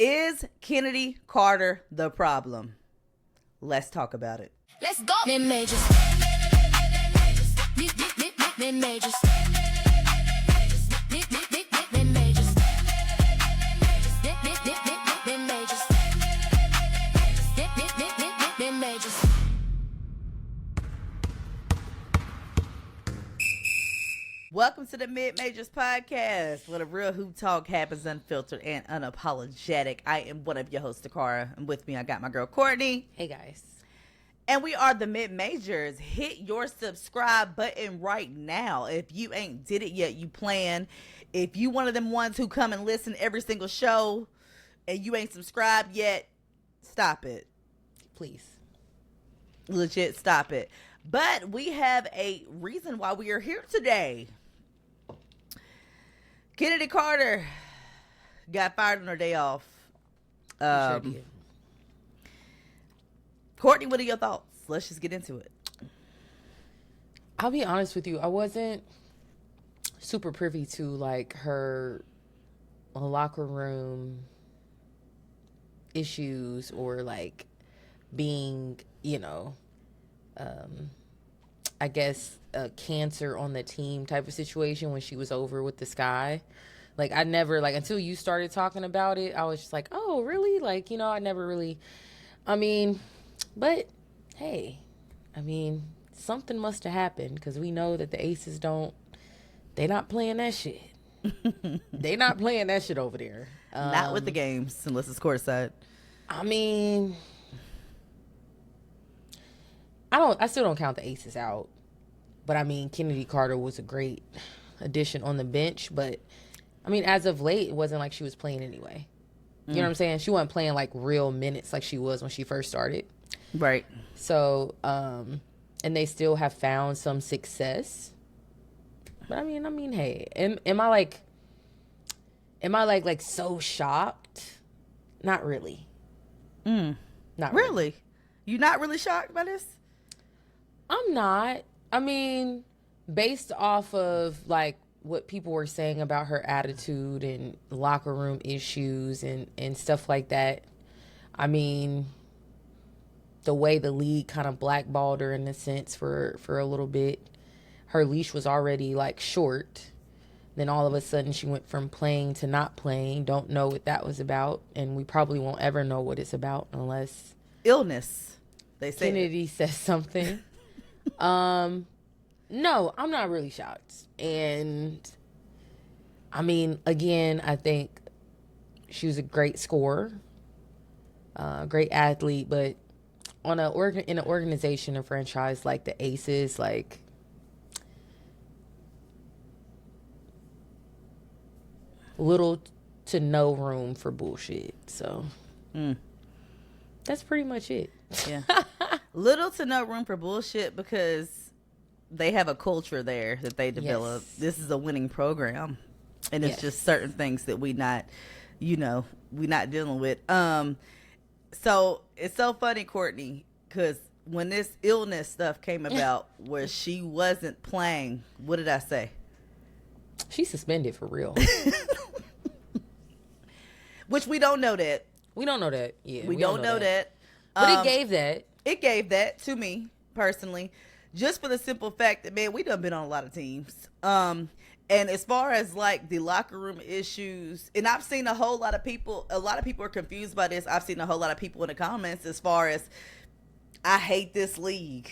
Is Chennedy Carter the problem? Let's talk about it. Let's go. Mid-majors. Mid-majors. Mid-majors. Mid-majors. Welcome to the Mid-Majors Podcast, where the real hoop talk happens unfiltered and unapologetic. I am one of your hosts, Takara, and with me I got my girl, Courtney. Hey, guys. And we are the Mid-Majors. Hit your subscribe button right now. If you ain't did it yet, you plan. If you one of them ones who come and listen every single show and you ain't subscribed yet, stop it. Please. Legit, stop it. But we have a reason why we are here today. Chennedy Carter got fired on her day off. Sure did. Courtney, what are your thoughts? Let's just get into it. I'll be honest with you. I wasn't super privy to like her locker room issues or like being, I guess a cancer on the team type of situation when she was over with the Sky. Like I never until you started talking about it, I was just like, oh really? Like, I never really, but hey, something must have happened because we know that the Aces they not playing that shit. They not playing that shit over there. Not with the games, unless it's courtside. I still don't count the Aces out. But Chennedy Carter was a great addition on the bench. But as of late, it wasn't like she was playing anyway. You know what I'm saying? She wasn't playing like real minutes like she was when she first started. Right. So, and they still have found some success. But hey, am I so shocked? Not really. Not really. You not really shocked by this? I'm not. Based off of like what people were saying about her attitude and locker room issues and stuff like that. The way the league kind of blackballed her in a sense for a little bit. Her leash was already like short. Then all of a sudden she went from playing to not playing. Don't know what that was about. And we probably won't ever know what it's about unless illness. They say Kennedy says something. No, I'm not really shocked. And again, I think she was a great scorer, great athlete, but in an organization, a franchise like the Aces, like little to no room for bullshit. So that's pretty much it. Yeah. Little to no room for bullshit because they have a culture there that they develop. Yes. This is a winning program. And it's just certain things that we not dealing with. So it's so funny, Courtney, because when this illness stuff came about where she wasn't playing, what did I say? She's suspended for real. Which we don't know that. We don't know that. Yeah, we don't know that. But it gave that. It gave that to me personally, just for the simple fact that, man, we done been on a lot of teams. And as far as like the locker room issues, and I've seen a lot of people are confused by this. I've seen a whole lot of people in the comments as far as, I hate this league.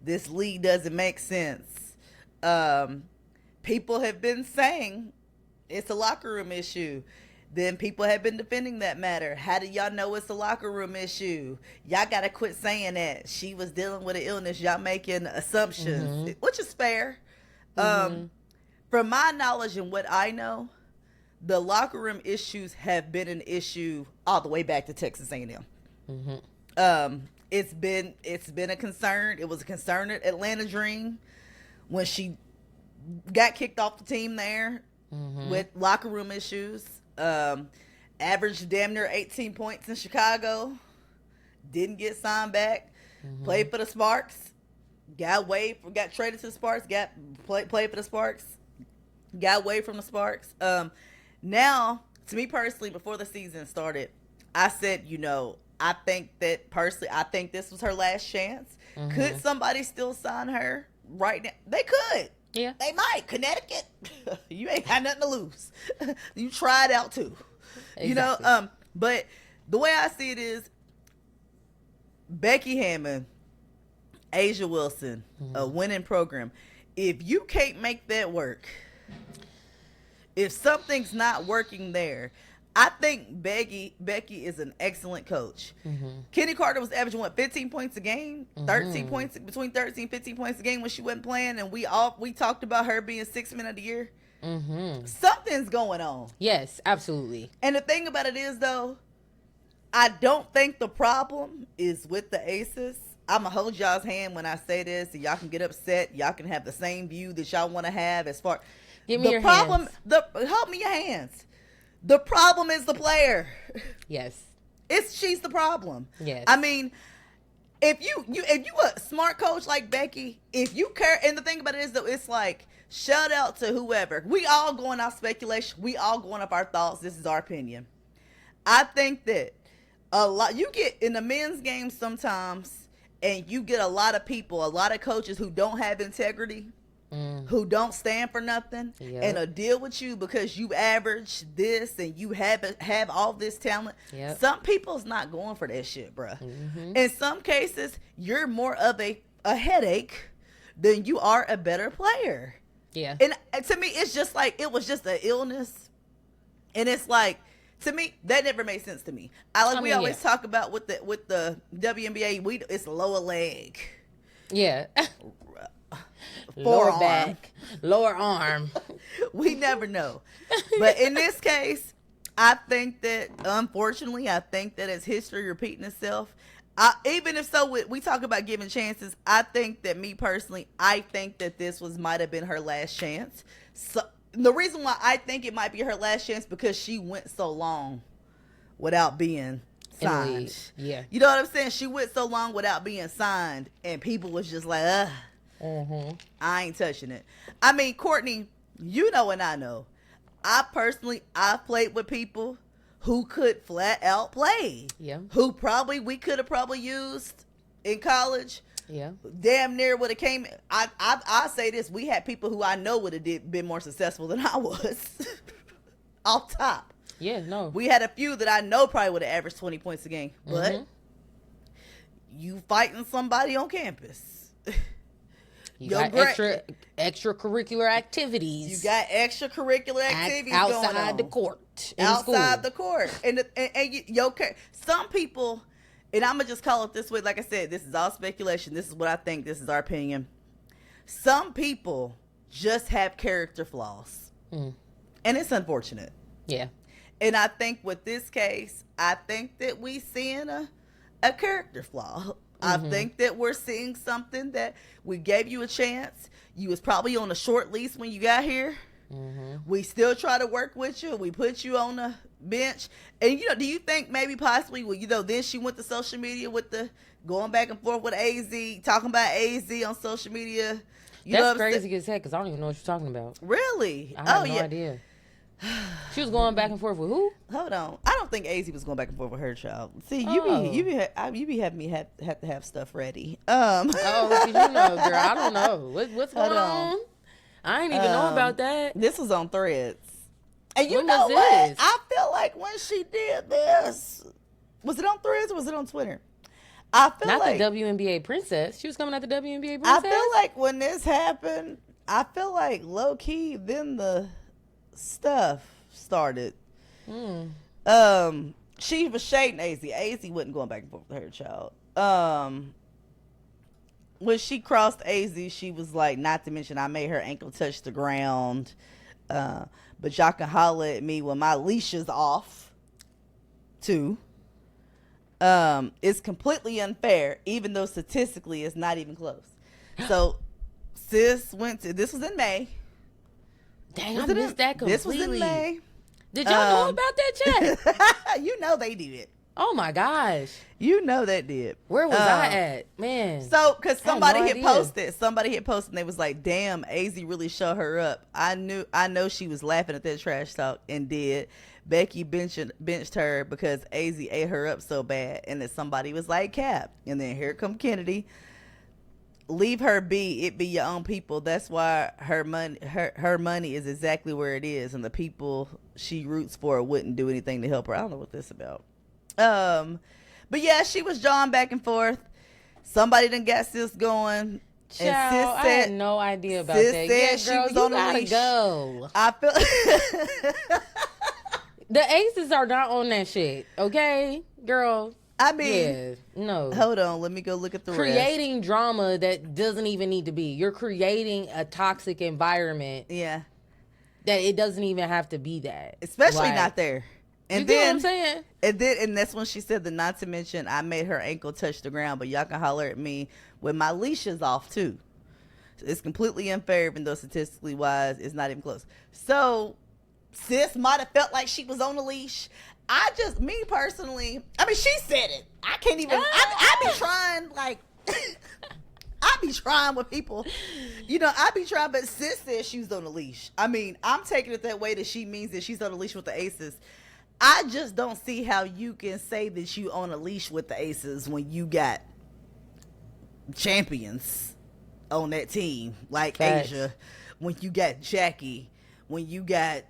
This league doesn't make sense. People have been saying it's a locker room issue. Then people have been defending that matter. How do y'all know it's a locker room issue? Y'all got to quit saying that. She was dealing with an illness. Y'all making assumptions, which is fair. From my knowledge and what I know, the locker room issues have been an issue all the way back to Texas A&M. It's been a concern. It was a concern at Atlanta Dream when she got kicked off the team there with locker room issues. Averaged damn near 18 points in Chicago. Didn't get signed back. Played for the Sparks. Got traded to the Sparks. Played for the Sparks. Got away from the Sparks. Now to me personally, before the season started, I said, I think that personally, I think this was her last chance. Mm-hmm. Could somebody still sign her right now? They could. Yeah. They might. Connecticut, you ain't got nothing to lose. You try it out too. Exactly. But the way I see it is Becky Hammond, Asia Wilson, a winning program. If you can't make that work, if something's not working there, I think Becky is an excellent coach. Mm-hmm. Chennedy Carter was averaging 15 points a game, 13 points, between 13 and 15 points a game when she wasn't playing, and we talked about her being 6th man of the year. Mm-hmm. Something's going on. Yes, absolutely. And the thing about it is, though, I don't think the problem is with the Aces. I'm going to hold y'all's hand when I say this, and y'all can get upset. Y'all can have the same view that y'all want to have as far... Give me your hands. Hold me your hands. The problem is the player. Yes. She's the problem. Yes. I mean, if you a smart coach like Becky, if you care, and the thing about it is, though, it's like, shout out to whoever. We all going off speculation. We all going off our thoughts. This is our opinion. I think that you get in the men's game sometimes, and you get a lot of people, a lot of coaches who don't have integrity, who don't stand for nothing, and deal with you because you average this and you have all this talent. Yep. Some people's not going for that shit, bruh. Mm-hmm. In some cases, you're more of a headache than you are a better player. Yeah. And to me, it's just like, it was just an illness. And it's like, to me, that never made sense to me. We always talk about with the WNBA, it's lower leg. Yeah. Lower back, lower arm. We never know. But in this case, I think that, unfortunately, it's history repeating itself. Even if so, we talk about giving chances. I think that, me personally, I think that this might have been her last chance. So the reason why I think it might be her last chance, because she went so long without being signed. Yeah. You know what I'm saying? She went so long without being signed, and people was just like, I ain't touching it. I mean, Courtney, you know and I know. I've played with people who could flat out play. Yeah. Who we could have probably used in college. Yeah. Damn near would have came. I say this, we had people who I know would have been more successful than I was. Off top. Yeah, no. We had a few that I know probably would have averaged 20 points a game. But you fighting somebody on campus. You got extracurricular activities. You got extracurricular activities outside going on. The court. Outside the court. And some people, and I'm going to just call it this way. Like I said, this is all speculation. This is what I think. This is our opinion. Some people just have character flaws. And it's unfortunate. Yeah. And I think with this case, I think that we seeing a character flaw. I think that we're seeing something that we gave you a chance. You was probably on a short lease when you got here. We still try to work with you. We put you on the bench. And, do you think maybe possibly, then she went to social media with the going back and forth with AZ, talking about AZ on social media. That's crazy as heck, because I don't even know what you're talking about. Really? I have no idea. She was going back and forth with who? Hold on. I don't think AZ was going back and forth with her child. See, you be having me have to have stuff ready. Oh, girl, I don't know. What's going on? I ain't even know about that. This was on Threads. And you when know was what? this? I feel like when she did this, was it on Threads or was it on Twitter? I feel Not like the WNBA princess. She was coming at the WNBA princess. I feel like when this happened, I feel like low key then the stuff started. She was shading AZ. AZ wasn't going back and forth with her child. When she crossed AZ, she was like, not to mention I made her ankle touch the ground. But y'all can holler at me when my leash is off too. It's completely unfair, even though statistically it's not even close. So sis this was in May. Dang, I missed that completely. This was in May. Did y'all know about that chat? You know they did. Oh my gosh. You know that did. Where was I at? Man. So, because somebody had posted and they was like, damn, AZ really showed her up. I know she was laughing at that trash talk and did. Becky benched her because AZ ate her up so bad, and then somebody was like, Cap. And then here come Kennedy. Leave her be. It be your own people. That's why her money is exactly where it is, and the people she roots for wouldn't do anything to help her. I don't know what this is about. But yeah, she was jawing back and forth. Somebody done got sis going. Child, and sis I said, had no idea about sis that. said Yeah, she girl, was you on a gotta leash. go. I feel The Aces are not on that shit, okay, girl. I mean, yeah, no. hold on, let me go look at the Creating drama that doesn't even need to be. You're creating a toxic environment. Yeah, that it doesn't even have to be that. Especially not there. And you then, get what I'm saying? And that's when she said that, not to mention, I made her ankle touch the ground, but y'all can holler at me when my leash is off too. So it's completely unfair, even though statistically wise, it's not even close. So sis might have felt like she was on a leash. Me personally, I mean, she said it. I can't even, I be trying, like, I be trying with people, I be trying, but sis said she was on a leash. I mean, I'm taking it that way that she means that she's on a leash with the Aces. I just don't see how you can say that you on a leash with the Aces when you got champions on that team, like Facts. Asia, when you got Jackie, when you got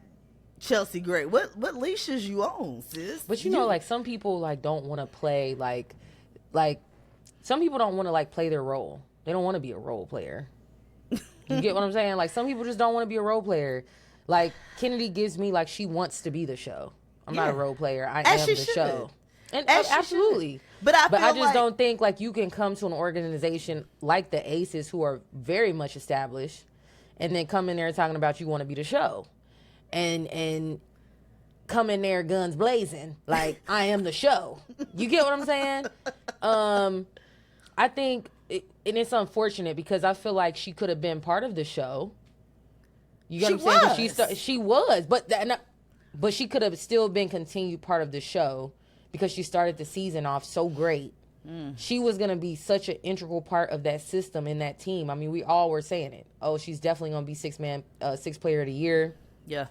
Chelsea Gray. What leashes you on, sis? But like some people like don't want to play like some people don't want to like play their role. They don't want to be a role player. You get what I'm saying? Like some people just don't want to be a role player. Like Kennedy gives me like she wants to be the show. I'm not a role player. I am the show. And absolutely. But I just like, don't think like you can come to an organization like the Aces who are very much established and then come in there talking about you want to be the show. And come in there guns blazing like I am the show. You get what I'm saying? I think and it's unfortunate because I feel like she could have been part of the show. You get what I'm saying? She was, but she could have still been continued part of the show because she started the season off so great. She was going to be such an integral part of that system in that team. I mean, we all were saying it. Oh, she's definitely going to be sixth player of the year. Yeah.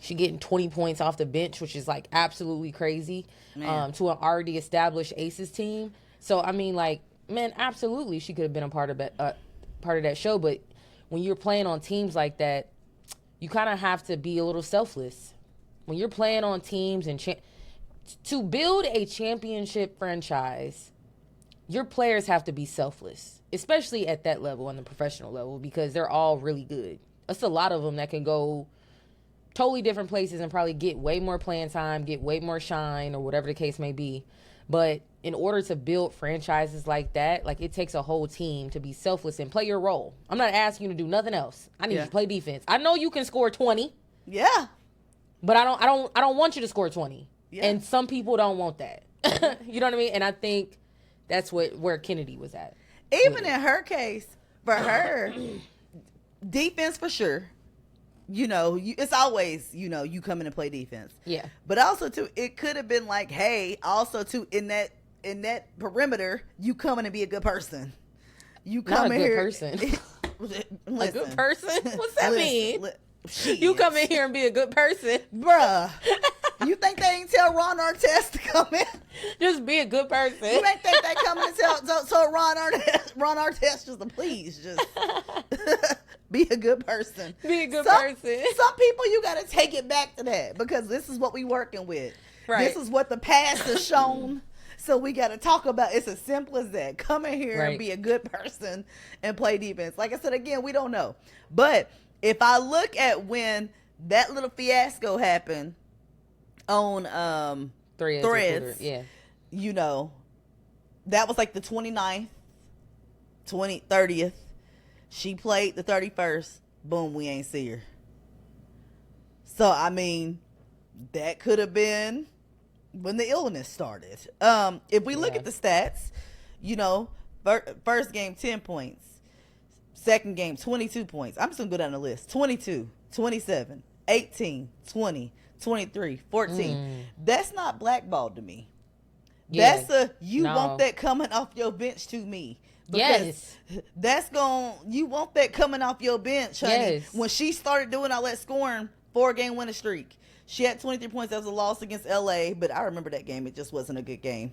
She getting 20 points off the bench, which is like absolutely crazy to an already established Aces team. So, I mean, like, man, absolutely she could have been a part of that show. But when you're playing on teams like that, you kind of have to be a little selfless. When you're playing on teams and to build a championship franchise, your players have to be selfless, especially at that level, on the professional level, because they're all really good. That's a lot of them that can go totally different places and probably get way more playing time, get way more shine, or whatever the case may be. But in order to build franchises like that, like it takes a whole team to be selfless and play your role. I'm not asking you to do nothing else. I need you to play defense. I know you can score 20. Yeah. But I don't want you to score 20. Yeah. And some people don't want that. You know what I mean? And I think that's where Kennedy was at. Even in her case, for her, defense for sure. It's always, you come in and play defense. Yeah. But also too, it could have been like, hey, also too, in that perimeter, you come in and be a good person. You come in here. Person. Listen, a good person? What's that mean? Shit. You come in here and be a good person. Bruh. You think they ain't tell Ron Artest to come in? Just be a good person. You ain't think they come in and tell Ron Artest just to please just be a good person. Be a good person. Some people, you got to take it back to that because this is what we working with. Right. This is what the past has shown. So we got to talk about, it's as simple as that. Come in here and be a good person and play defense. Like I said, again, we don't know. But if I look at when that little fiasco happened on Threads, yeah, that was like the 29th, 30th. She played the 31st. Boom, we ain't see her. So, I mean, that could have been when the illness started. If we look at the stats, first game, 10 points. Second game, 22 points. I'm just going to go down the list. 22, 27, 18, 20, 23, 14. That's not blackballed to me. Yeah. That's you want that coming off your bench to me. Because you want that coming off your bench, honey. Yes. When she started doing all that scoring, 4-game winning streak, She had 23 points. That was a loss against LA, but I remember that game. It just wasn't a good game.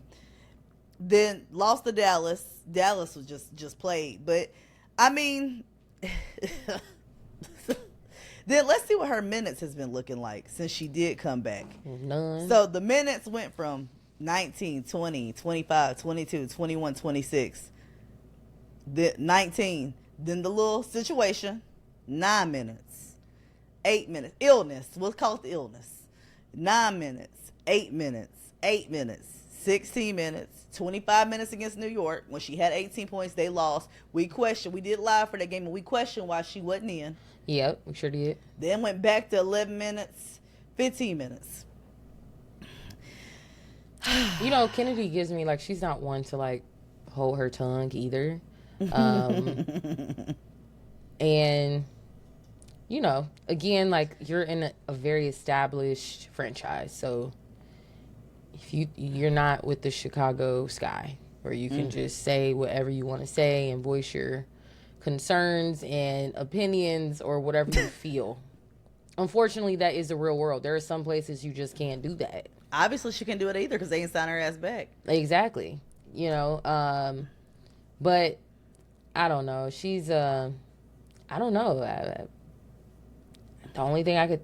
Then lost to Dallas. Dallas was just played. But, I mean, then let's see what her minutes has been looking like since she did come back. None. So the minutes went from 19, 20, 25, 22, 21, 26. The 19. Then the little situation, 9 minutes, 8 minutes. Illness. We'll call it the illness. 9 minutes, 8 minutes, 8 minutes, 16 minutes, 25 minutes against New York. When she had 18 points, they lost. We did live for that game, and we questioned why she wasn't in. Yep, we sure did. Then went back to 11 minutes, 15 minutes. You know, Kennedy gives me, like, she's not one to, like, hold her tongue either. And, you know, again, like, you're in a very established franchise. So if you're not with the Chicago Sky, where you can just say whatever you want to say and voice your concerns and opinions or whatever you feel. Unfortunately, that is the real world. There are some places you just can't do that. Obviously, she can't do it either because they ain't sign her ass back. Exactly. You know, but I don't know. She's, I don't know. The only thing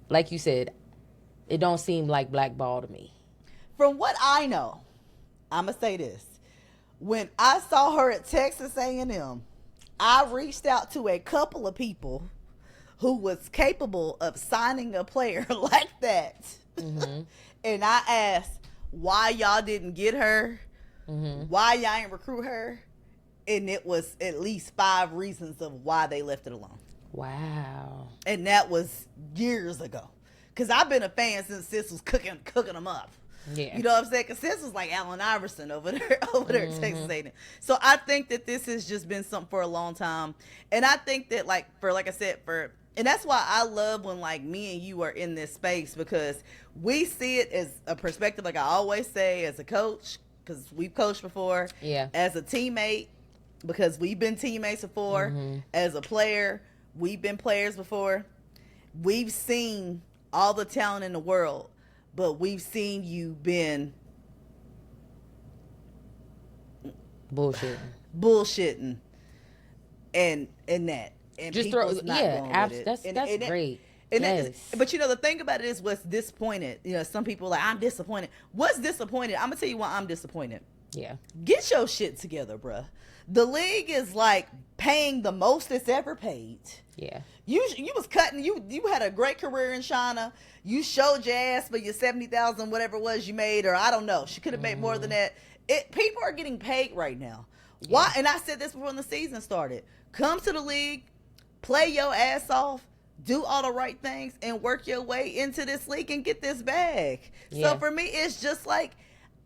like you said, it don't seem like blackball to me. From what I know, I'm going to say this. When I saw her at Texas A&M, I reached out to a couple of people who was capable of signing a player like that. Mm-hmm. And I asked why y'all didn't get her, why y'all ain't recruit her. And it was at least 5 reasons of why they left it alone. Wow. And that was years ago. Because I've been a fan since Sis was cooking them up. Yeah. You know what I'm saying? Because Sis was like Allen Iverson over there at Texas A&M. So I think that this has just been something for a long time. And I think that, like I said, and that's why I love when, like, me and you are in this space, because we see it as a perspective, like I always say, as a coach, because we've coached before. Yeah. As a teammate, because we've been teammates before. As a player, we've been players before. We've seen all the talent in the world, but we've seen you been bullshitting and that. And just throw, that's great. And yes. But you know, the thing about it is what's disappointed. You know, some people are like, I'm disappointed. What's disappointed? I'm gonna tell you why I'm disappointed. Yeah. Get your shit together, bruh. The league is like paying the most it's ever paid. Yeah. You was cutting. You had a great career in China. You showed your ass for your 70,000, whatever it was you made, or I don't know. She could have made more than that. People are getting paid right now. Yeah. Why? And I said this before when the season started. Come to the league, play your ass off, do all the right things, and work your way into this league and get this bag. Yeah. So for me, it's just like,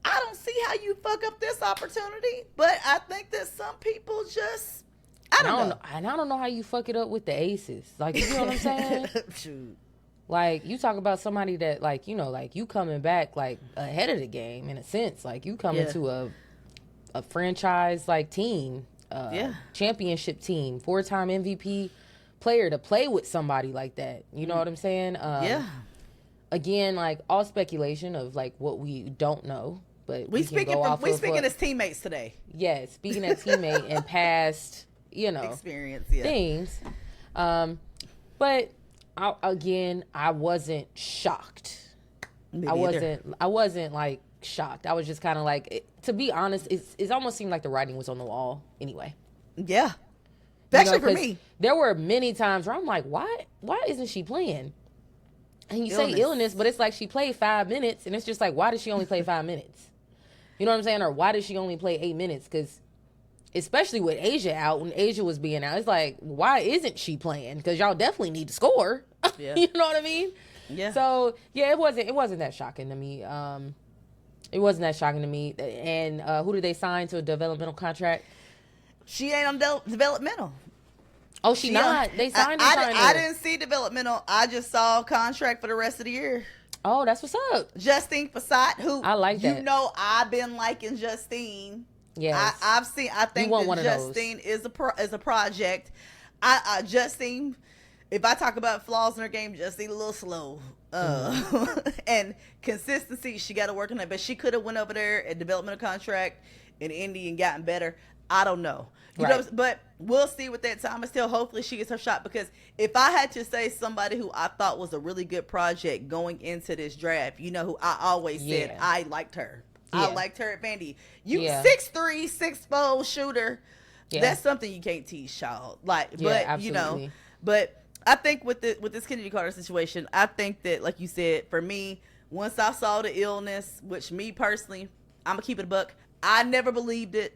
I don't see how you fuck up this opportunity, but I think that some people just, I don't know. And I don't know how you fuck it up with the aces. Like, you know what I'm saying? Shoot. Like, you talk about somebody that, like, you know, like, you coming back, like, ahead of the game, in a sense. Like, you coming to a franchise, like, team, championship team, 4-time MVP player to play with somebody like that. You know what I'm saying? Again, like, all speculation of, like, what we don't know. But we speaking as teammates today. Yes, speaking as teammate and past, you know, experience, things. But I wasn't shocked. I wasn't like shocked. I was just kind of like, to be honest, it almost seemed like the writing was on the wall anyway. Yeah. Especially for me. There were many times where I'm like, why isn't she playing? And you say illness, but it's like she played 5 minutes, and it's just like, why did she only play 5 minutes? You know what I'm saying? Or why did she only play 8 minutes? Because especially with Asia out, when Asia was being out, it's like, why isn't she playing? Because y'all definitely need to score. Yeah. You know what I mean? Yeah. So, yeah, it wasn't that shocking to me. It wasn't that shocking to me. And who did they sign to a developmental contract? She ain't on developmental. Oh, she not? They signed her. I didn't see developmental. I just saw contract for the rest of the year. Oh, that's what's up. Justine Fasad, who I like that. You know, I've been liking Justine. Yes. I think that Justine is a project. Justine, if I talk about flaws in her game, Justine a little slow. And consistency, she got to work on that. But she could have went over there and development a contract in Indy and gotten better. I don't know. You know, but we'll see with that time. Still, hopefully she gets her shot, because if I had to say somebody who I thought was a really good project going into this draft, you know who I always said I liked her. I liked her at Vandy. You 6'3", 6'4" shooter. Yeah. That's something you can't teach, y'all. Like, but absolutely. You know, but I think with this Chennedy Carter situation, I think that, like you said, for me, once I saw the illness, which me personally, I'm gonna keep it a buck, I never believed it.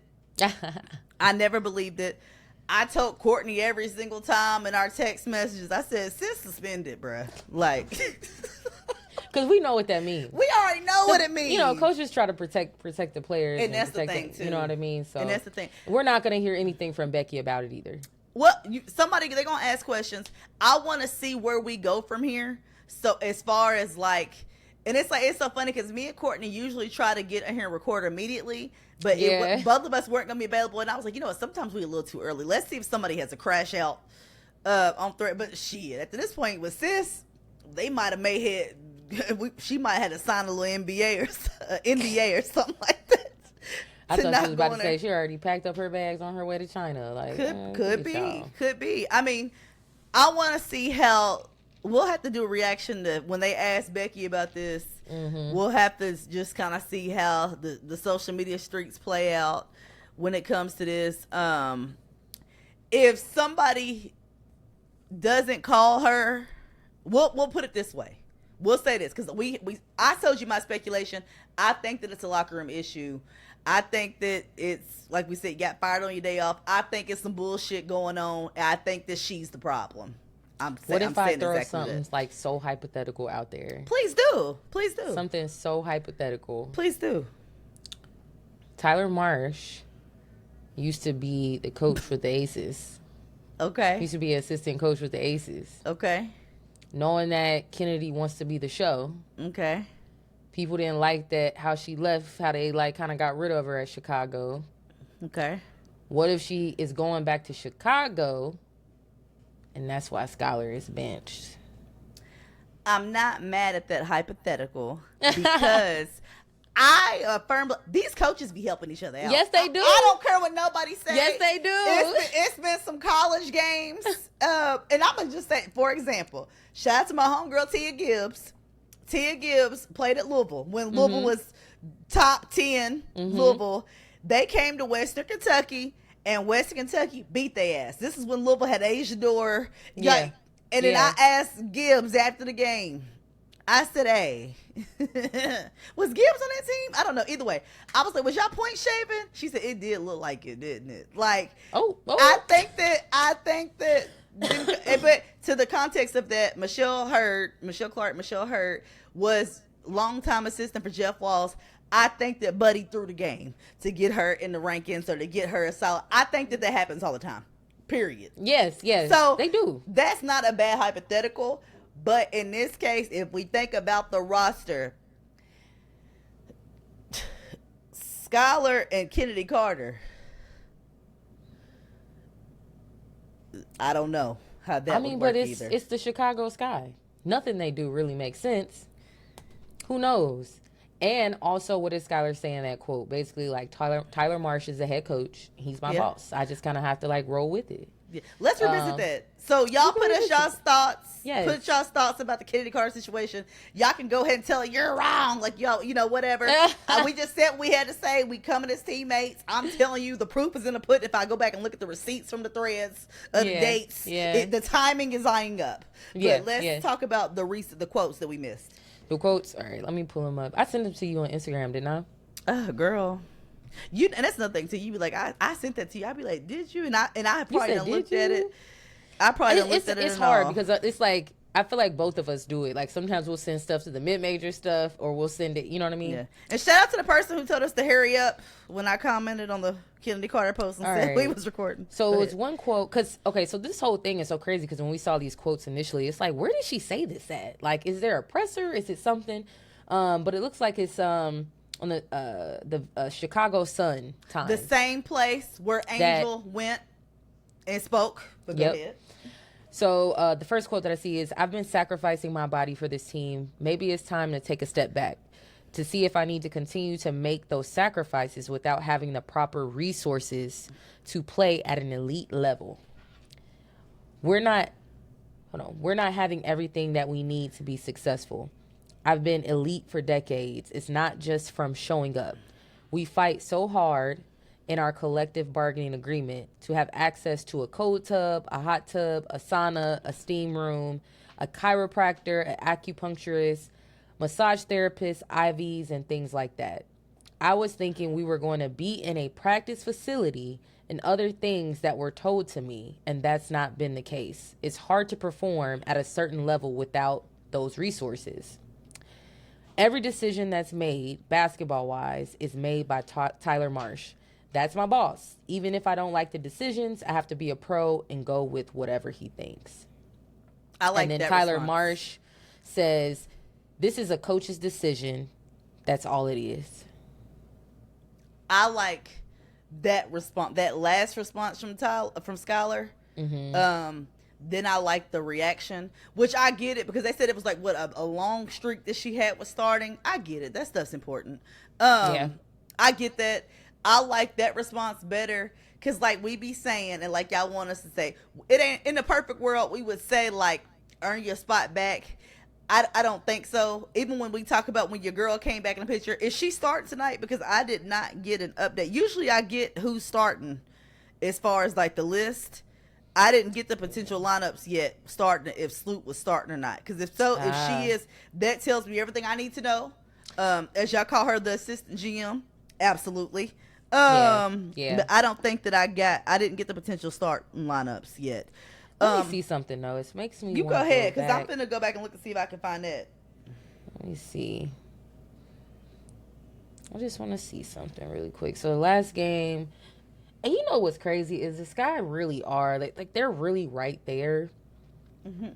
I never believed it. I told Courtney every single time in our text messages, I said, sis suspended, bruh. Like, because we know what that means. We already know what it means. You know, coaches try to protect the players. And that's the thing, too. You know what I mean? So, and that's the thing. We're not going to hear anything from Becky about it either. Well, they're going to ask questions. I want to see where we go from here. So, as far as, like, and it's so funny because me and Courtney usually try to get in here and record immediately. But both of us weren't going to be available. And I was like, you know what? Sometimes we're a little too early. Let's see if somebody has a crash out on thread. But shit, at this point with sis, they might have she might have had to sign a little NDA or something like that. I thought she was about to say she already packed up her bags on her way to China. Like, could be. I mean, I want to see how. We'll have to do a reaction to when they ask Becky about this. Mm-hmm. We'll have to just kind of see how the social media streaks play out when it comes to this. If somebody doesn't call her, we'll put it this way. We'll say this because I told you my speculation. I think that it's a locker room issue. I think that it's, like we said, you got fired on your day off. I think it's some bullshit going on. I think that she's the problem. What if I throw something like so hypothetical out there? Please do. Something so hypothetical. Please do. Tyler Marsh used to be the coach with the Aces. Okay. He used to be an assistant coach with the Aces. Okay. Knowing that Chennedy wants to be the show. Okay. People didn't like that, how she left, how they like kind of got rid of her at Chicago. Okay. What if she is going back to Chicago? And that's why Skylar is benched. I'm not mad at that hypothetical because I affirm these coaches be helping each other out. Yes, they do. I don't care what nobody says. Yes, they do. It's been some college games. And I'm going to just say, for example, shout out to my homegirl, Tia Gibbs. Tia Gibbs played at Louisville when Louisville was top 10 Louisville. They came to Western Kentucky. And Western Kentucky beat their ass. This is when Louisville had Asia Door. Yeah. And then I asked Gibbs after the game. I said, hey, was Gibbs on that team? I don't know. Either way, I was like, was y'all point shaving? She said, it did look like it, didn't it? Like, I think that, but to the context of that, Michelle Clark was longtime assistant for Jeff Walls. I think that Buddy threw the game to get her in the rankings or to get her a solid. I think that happens all the time. Period. Yes. So they do. That's not a bad hypothetical. But in this case, if we think about the roster, Skylar and Chennedy Carter, I don't know how that would work either. It's the Chicago Sky. Nothing they do really makes sense. Who knows? And also, what is Skylar saying that quote? Basically, like, Tyler Marsh is the head coach. He's my boss. I just kind of have to, like, roll with it. Yeah. Let's revisit that. So, y'all put us y'all's thoughts. Yes. Put y'all's thoughts about the Chennedy Carter situation. Y'all can go ahead and tell you're wrong. Like, y'all, you know, whatever. We just said what we had to say. We coming as teammates. I'm telling you, the proof is in the pudding. If I go back and look at the receipts from the threads of the dates, the timing is eyeing up. But let's talk about the quotes that we missed. The quotes, all right, let me pull them up. I sent them to you on Instagram, didn't I? Girl. And that's another thing too. You be like, I sent that to you. I'd be like, did you? And I probably done looked at it. I probably done looked at it. It's hard because it's like, I feel like both of us do it. Like, sometimes we'll send stuff to the mid-major stuff, or we'll send it, you know what I mean? Yeah. And shout out to the person who told us to hurry up when I commented on the Chennedy Carter post and said we was recording. So it's one quote, so this whole thing is so crazy because when we saw these quotes initially, it's like, where did she say this at? Like, is there a presser? Is it something? But it looks like it's on the Chicago Sun Times. The same place where Angel went and spoke. But go ahead. So the first quote that I see is, I've been sacrificing my body for this team. Maybe it's time to take a step back to see if I need to continue to make those sacrifices without having the proper resources to play at an elite level. We're not having everything that we need to be successful. I've been elite for decades. It's not just from showing up. We fight so hard in our collective bargaining agreement to have access to a cold tub, a hot tub, a sauna, a steam room, a chiropractor, an acupuncturist, massage therapist, IVs, and things like that. I was thinking we were going to be in a practice facility and other things that were told to me, and that's not been the case. It's hard to perform at a certain level without those resources. Every decision that's made, basketball-wise, is made by Tyler Marsh. That's my boss. Even if I don't like the decisions, I have to be a pro and go with whatever he thinks. I like that. And then that Tyler response. Marsh says, this is a coach's decision. That's all it is. I like that response, that last response from Skylar. Then I like the reaction, which I get it because they said it was like a long streak that she had was starting. I get it. That stuff's important. Yeah. I get that. I like that response better because like we be saying and like y'all want us to say, it ain't in the perfect world. We would say like earn your spot back. I don't think so. Even when we talk about when your girl came back in the picture, is she starting tonight? Because I did not get an update. Usually I get who's starting as far as like the list. I didn't get the potential lineups yet starting if Sloot was starting or not. Because if so, if she is, that tells me everything I need to know. As y'all call her the assistant GM. Absolutely. Yeah. But I don't think that I didn't get the potential start lineups yet. Let me see something though. It makes me. You go wanna ahead, because I'm back. finna go back and look and see if I can find that. Let me see. I just want to see something really quick. So the last game, and you know what's crazy is the Sky really are like they're really right there. Mm-hmm.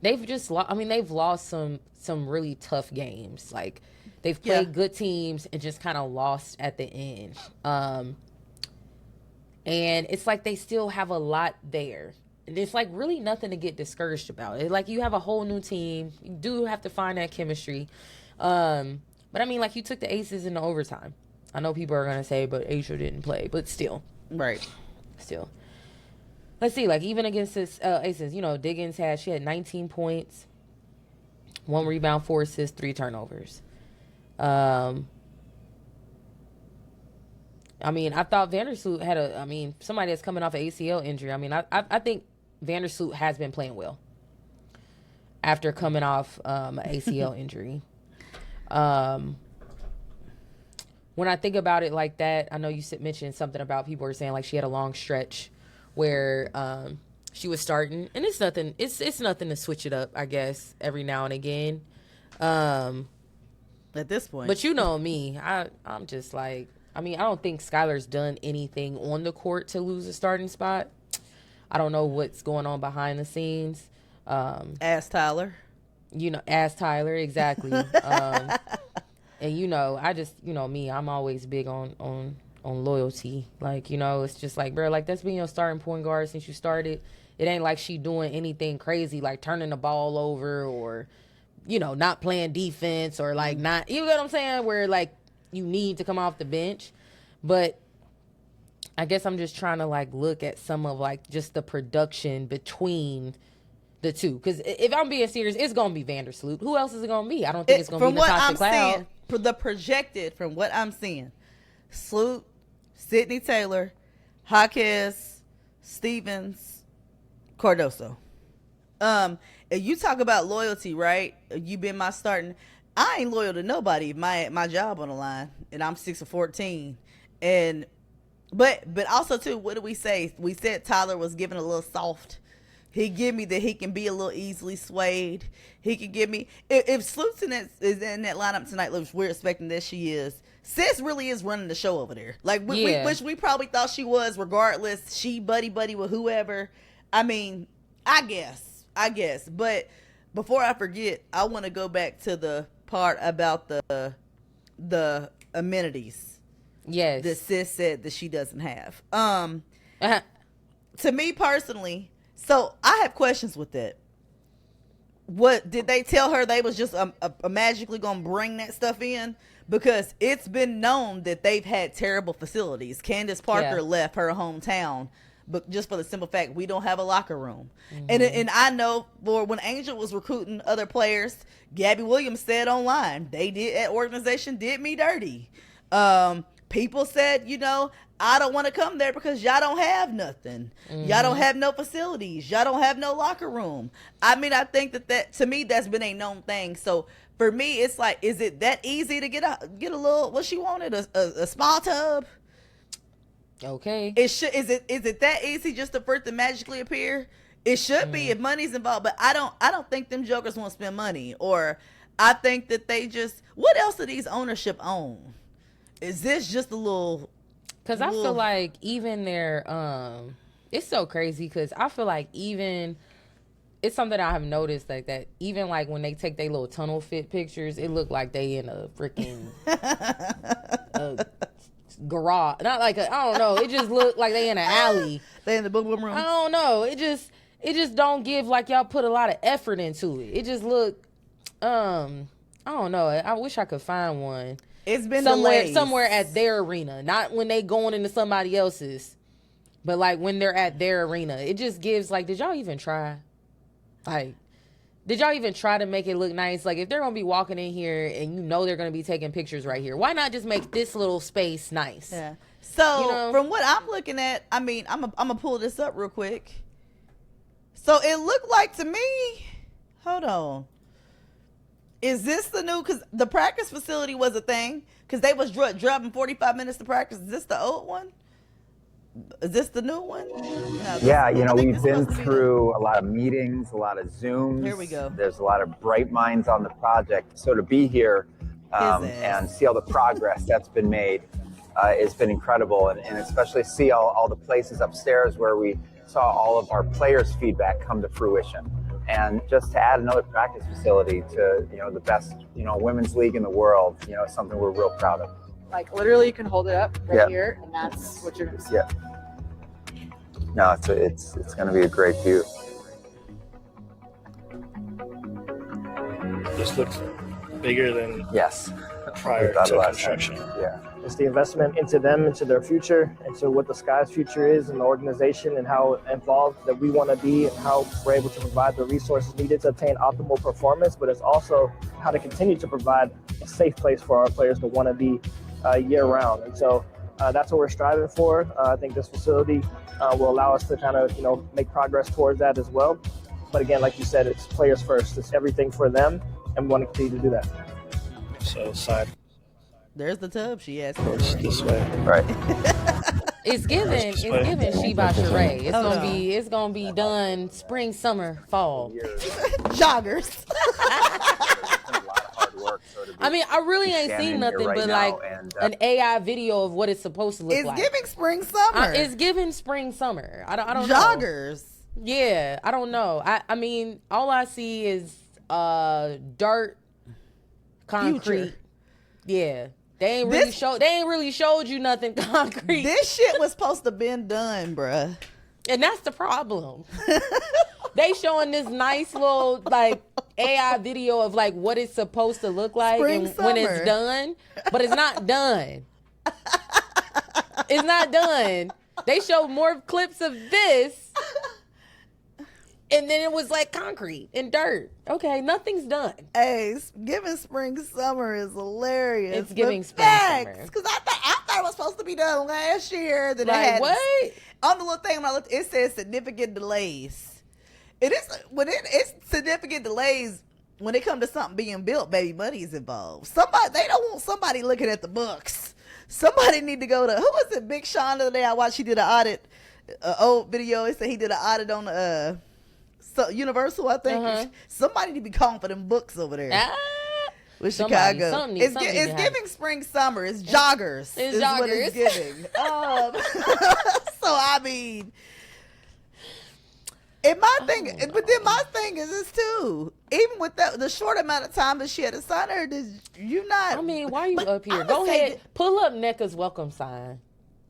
They've just they've lost some really tough games. Like they've played good teams and just kind of lost at the end. And it's like they still have a lot there. And it's like really nothing to get discouraged about. It's like you have a whole new team. You do have to find that chemistry. But I mean, like you took the Aces into overtime. I know people are going to say, but Asia didn't play. But still. Right. Still. Let's see. Like even against this Aces, Diggins she had 19 points, 1 rebound, 4 assists, 3 turnovers. I thought Vandersloot had somebody that's coming off an ACL injury. I think Vandersloot has been playing well after coming off an ACL injury. When I think about it like that, I know you mentioned something about people were saying like she had a long stretch where she was starting, and it's nothing. It's nothing to switch it up, I guess, every now and again. At this point, but you know me, I'm just like. I don't think Skylar's done anything on the court to lose a starting spot. I don't know what's going on behind the scenes. Ask Tyler. Ask Tyler, exactly. And I just, me, I'm always big on loyalty. Like, it's just like, bro, like that's been your starting point guard since you started. It ain't like she doing anything crazy, like turning the ball over or, not playing defense or like not, you know what I'm saying? Where like, you need to come off the bench. But I guess I'm just trying to like look at some of like just the production between the two, because if I'm being serious, it's gonna be Vandersloot. Who else is it gonna be? I don't think it's gonna be Natasha Cloud. From what I'm seeing, Sloot, Sydney Taylor, Jaquez, Stevens, Cardoso. And you talk about loyalty, right? You been my starting. I ain't loyal to nobody. My job on the line, and I'm 6 of 14. But also too, what did we say? We said Tyler was given a little soft. He give me that he can be a little easily swayed. He can give me if Sloot's is in that lineup tonight, which we're expecting that she is. Sis really is running the show over there. Like which we probably thought she was. Regardless, she buddy with whoever. I guess. But before I forget, I want to go back to the part about the amenities. Yes. That Sis said that she doesn't have. To me personally, So I have questions with that. What did they tell her they was just magically gonna bring that stuff in? Because it's been known that they've had terrible facilities. Candace Parker left her hometown, but just for the simple fact we don't have a locker room. And I know for when Angel was recruiting other players, Gabby Williams said online that organization did me dirty. People said, I don't want to come there because y'all don't have nothing. Y'all don't have no facilities. Y'all don't have no locker room. I mean, I think that to me, that's been a known thing. So for me, it's like, is it that easy to get a little, what she wanted, a small tub? Okay. Is it that easy just for it to magically appear? It should be if money's involved, but I don't think them jokers want to spend money, or I think that they just, what else do these ownership own? Is this just a little? Because I feel like even their, it's so crazy because I feel like even, it's something I have noticed like that even like when they take their little tunnel fit pictures, it look like they in a freaking garage. Not like I don't know. It just look like they in an alley. They in the boom boom room. I don't know. It just don't give like y'all put a lot of effort into it. It just look, I don't know. I wish I could find one. It's been somewhere at their arena, not when they going into somebody else's, but like when they're at their arena. It just gives like, did y'all even try? Like, did y'all even try to make it look nice? Like, if they're gonna be walking in here and they're gonna be taking pictures right here, why not just make this little space nice? Yeah. So from what I'm looking at, I mean, I'm gonna pull this up real quick. So it looked like to me. Hold on. Is this the new? Because the practice facility was a thing. Because they was driving 45 minutes to practice. Is this the old one? Is this the new one? No, yeah, we've been through a lot of meetings, a lot of Zooms. Here we go. There's a lot of bright minds on the project. So to be here and see all the progress that's been made has been incredible. And especially see all the places upstairs where we saw all of our players' feedback come to fruition. And just to add another practice facility to, the best, women's league in the world, is something we're real proud of. Like literally you can hold it up right here and that's what you're going to see. Yeah. No, it's going to be a great view. This looks bigger than yes. prior to construction. Yeah. It's the investment into them, into their future, into what the Sky's future is and the organization and how involved that we want to be and how we're able to provide the resources needed to obtain optimal performance, but it's also how to continue to provide a safe place for our players to want to be year round. And so that's what we're striving for. I think this facility will allow us to kind of, make progress towards that as well. But again, like you said, it's players first. It's everything for them, and we want to continue to do that. So side. There's the tub she asked. This way. Right. It's given Sheba Sheree. It's gonna be done spring, summer, fall. Joggers. I mean, I really ain't seen nothing but like an AI video of what it's supposed to look like. It's giving spring, summer. It's giving spring, summer. I don't know. Joggers. Yeah, I don't know. I mean, all I see is dirt, concrete. Future. Yeah. They ain't really showed you nothing concrete. This shit was supposed to been done, bruh. And that's the problem. They showing this nice little like AI video of like what it's supposed to look like when it's done, but it's not done. It's not done. They showed more clips of this, and then it was like concrete and dirt. Okay, nothing's done. Hey, giving spring summer is hilarious. It's giving spring summer. Because I thought it was supposed to be done last year. Then like, it had what? On the little thing when I looked, it says significant delays. It is it's significant delays when it comes to something being built. Baby, money is involved. They don't want somebody looking at the books. Somebody need to go to, who was it? Big Sean the other day I watched. He did an audit, old video. He said he did an audit on Universal, I think. Somebody need to be calling for them books over there. With Chicago. It's giving spring, summer. It's joggers. It's joggers. What it's giving. So, I mean, and my thing is this too. Even with the short amount of time that she had to sign her, I mean, why are you up here? Go ahead. Pull up NECA's welcome sign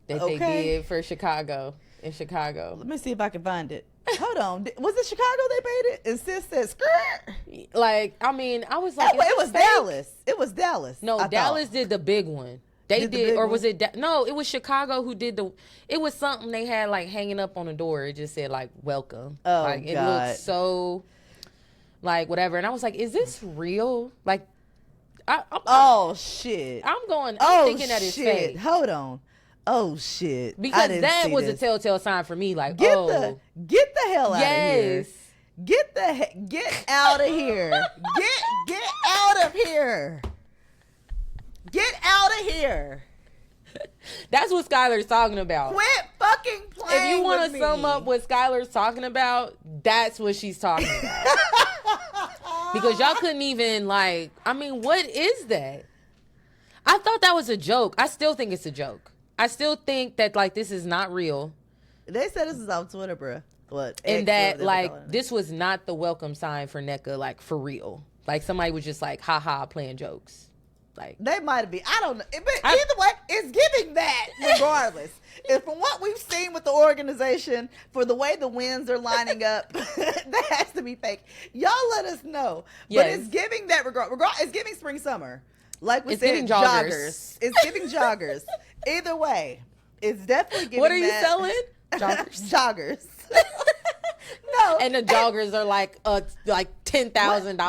that they did for Chicago. In Chicago. Let me see if I can find it. Hold on. Was it Chicago they made it? And sis said skirt. Like, I mean, I was like, It was Dallas. It was Dallas. No, I Dallas thought. did the big one. They Did the did, big or was one? it? No, it was Chicago who did the. It was something they had like hanging up on the door. It just said like "Welcome." Oh, like it God. looked so, like whatever. And I was like, "Is this real?" Like, Oh shit. I'm Oh thinking that it's shit. fake Hold on. Oh shit. I because didn't that see was a this. telltale sign for me. Like, Get oh, the hell out of here. yes. Get out of here. Get out of here. Get out of here. That's what Skylar's talking about. Quit fucking playing. If you want with to me. sum up what Skylar's talking about, that's what she's talking about. Because y'all couldn't even like, I mean, what is that? I thought that was a joke. I still think it's a joke. I still think that like this is not real. They said this is on Twitter, bruh. What? And X, that whatever they like call it. this was not the welcome sign for NECA, like for real. Like somebody was just like, haha, playing jokes. Like They might be. I don't know. But either way, it's giving that regardless. And from what we've seen with the organization, for the way the wins are lining up, that has to be fake. Y'all let us know. But Yes. it's giving that regard. It's giving spring summer. Like we It's said, giving joggers. It's giving joggers. Either way, it's definitely giving what are you that- selling? Joggers. Joggers. No. And the joggers are like $10,000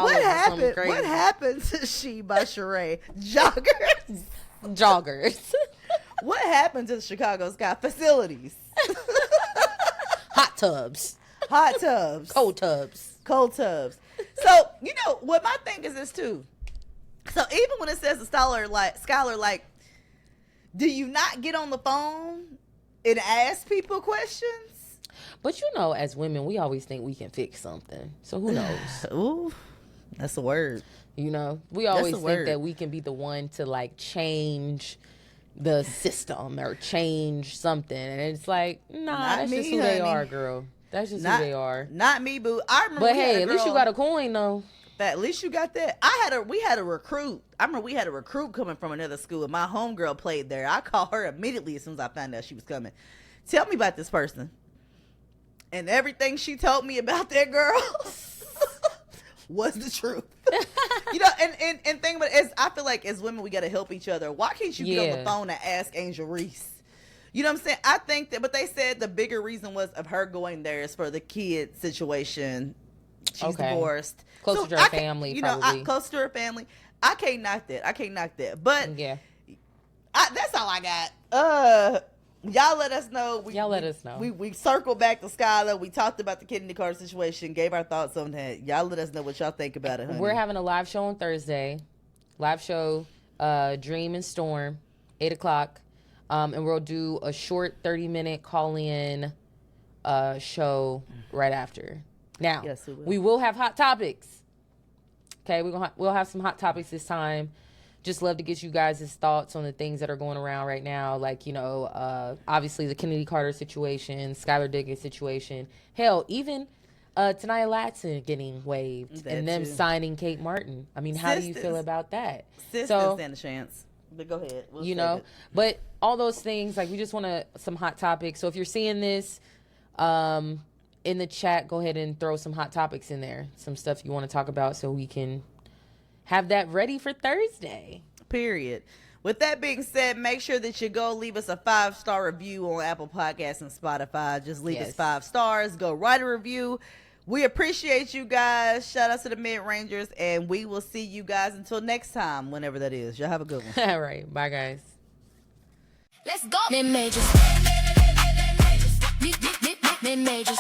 What or happened? something crazy. What happened to She by Sheree? Joggers. Joggers. What happened to the Chicago Sky facilities? Hot tubs. Hot tubs. Cold tubs. Cold tubs. So, you know, what my thing is this too. So even when it says to Skylar, like, do you not get on the phone and ask people questions? But you know, as women, we always think we can fix something. So who knows? Ooh, that's a word. You know, we always a think word. that we can be the one to like change the system or change something. And it's like, nah, Not that's me, just who they honey. are, girl. That's just Not, who they are. Not me, boo. I remember. But we had hey, a at least you girl- got a coin though. At least you got that. We had a recruit. I remember we had a recruit coming from another school, and my homegirl played there. I called her immediately as soon as I found out she was coming. Tell me about this person. And everything she told me about that girl was the truth. You know, and thing about it is, I feel like as women, we got to help each other. Why can't you get on Yeah. the phone and ask Angel Reese? You know what I'm saying? I think that, but they said the bigger reason was of her going there is for the kid situation. She's Okay. divorced. Closer to her I can't- family, You know, probably. close to her family. I can't knock that. But Yeah. that's all I got. Y'all let us know. Y'all let us know. We circled back to Skylar. We talked about the Chennedy Carter situation, gave our thoughts on that. Y'all let us know what y'all think about it, honey. We're having a live show on Thursday. Live show, Dream and Storm, 8 o'clock. And we'll do a short 30-minute call-in show right after. Now, Yes, we will. we will have hot topics. Okay, we'll have some hot topics this time. Just love to get you guys' thoughts on the things that are going around right now. Like, you know, obviously the Chennedy Carter situation, Skylar Diggins situation. Hell, even Tanaya Latson getting waived That and them too. signing Kate Martin. I mean, how do you Sisters. feel about that? Sis So, didn't stand a chance. But go ahead. We'll you save know, it. but all those things, like we just want some hot topics. So if you're seeing this in the chat, go ahead and throw some hot topics in there. Some stuff you want to talk about so we can have that ready for Thursday. Period. With that being said, make sure that you go leave us a 5-star review on Apple Podcasts and Spotify. Just leave us Yes. 5 stars. Go write a review. We appreciate you guys. Shout out to the Mid Rangers, and we will see you guys until next time, whenever that is. Y'all have a good one. All right. Bye, guys. Let's go. Mid majors. Mid majors.